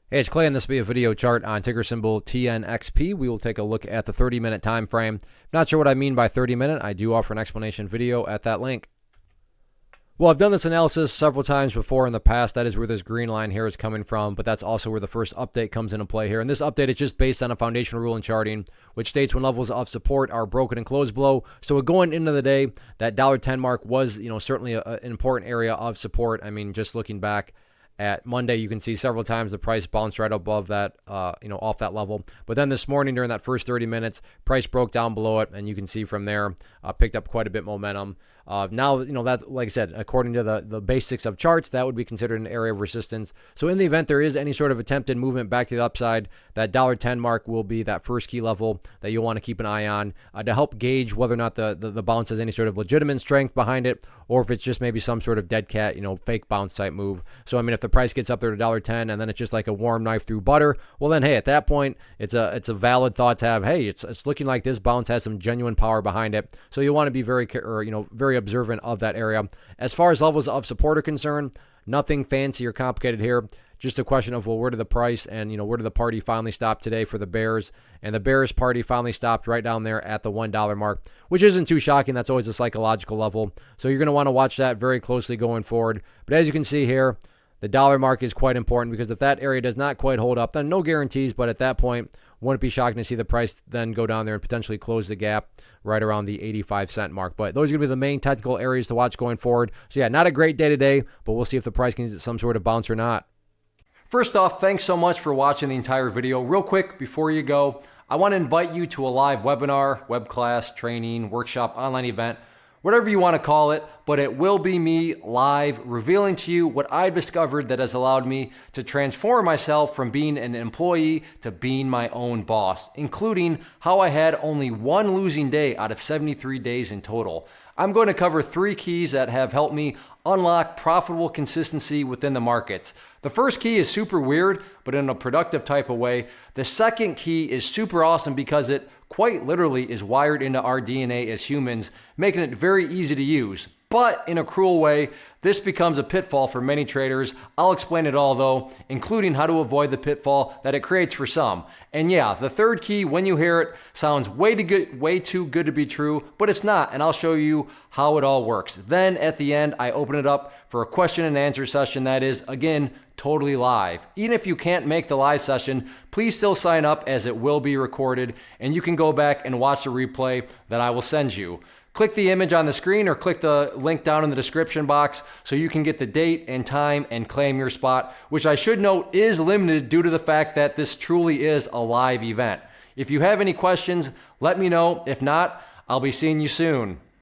Hey, it's Clay, and this will be a video chart on ticker symbol TNXP. We will take a look at the 30-minute time frame. Not sure what I mean by 30-minute. I do offer an explanation video at that link. Well, I've done this analysis several times before in the past. That is where this green line here is coming from, but that's also where the first update comes into play here. And this update is just based on a foundational rule in charting, which states when levels of support are broken and closed below. So going into the day, that $10 mark was, certainly an important area of support. I mean, just looking back at Monday, you can see several times the price bounced right above that, off that level. But then this morning, during that first 30 minutes, price broke down below it, and you can see from there, picked up quite a bit momentum. Now, that, like I said, according to the basics of charts, that would be considered an area of resistance. So in the event there is any sort of attempted movement back to the upside, that $10 mark will be that first key level that you'll want to keep an eye on to help gauge whether or not the bounce has any sort of legitimate strength behind it, or if it's just maybe some sort of dead cat, fake bounce type move. So, I mean, if the price gets up there to $10 and then it's just like a warm knife through butter, well then, hey, at that point, it's a valid thought to have, hey, it's looking like this bounce has some genuine power behind it. So you'll want to be very observant of that area. As far as levels of support are concerned, nothing fancy or complicated here. Just a question of, well, where did the price and, where did the party finally stop today for the bears? And the bears party finally stopped right down there at the $1 mark, which isn't too shocking. That's always a psychological level. So you're going to want to watch that very closely going forward. But as you can see here, the dollar mark is quite important, because if that area does not quite hold up, then no guarantees, but at that point, wouldn't be shocking to see the price then go down there and potentially close the gap right around the 85-cent mark. But those are going to be the main technical areas to watch going forward. So yeah, not a great day today, but we'll see if the price can get some sort of bounce or not. First off, thanks so much for watching the entire video. Real quick, before you go, I want to invite you to a live webinar, web class, training, workshop, online event, whatever you want to call it, but it will be me live revealing to you what I've discovered that has allowed me to transform myself from being an employee to being my own boss, including how I had only one losing day out of 73 days in total. I'm going to cover 3 keys that have helped me unlock profitable consistency within the markets. The first key is super weird, but in a productive type of way. The second key is super awesome because it quite literally is wired into our DNA as humans, making it very easy to use. But in a cruel way, this becomes a pitfall for many traders. I'll explain it all though, including how to avoid the pitfall that it creates for some. And yeah, the third key, when you hear it, sounds way too good to be true, but it's not, and I'll show you how it all works. Then at the end, I open it up for a question and answer session that is, again, totally live. Even if you can't make the live session, please still sign up, as it will be recorded, and you can go back and watch the replay that I will send you. Click the image on the screen or click the link down in the description box so you can get the date and time and claim your spot, which I should note is limited due to the fact that this truly is a live event. If you have any questions, let me know. If not, I'll be seeing you soon.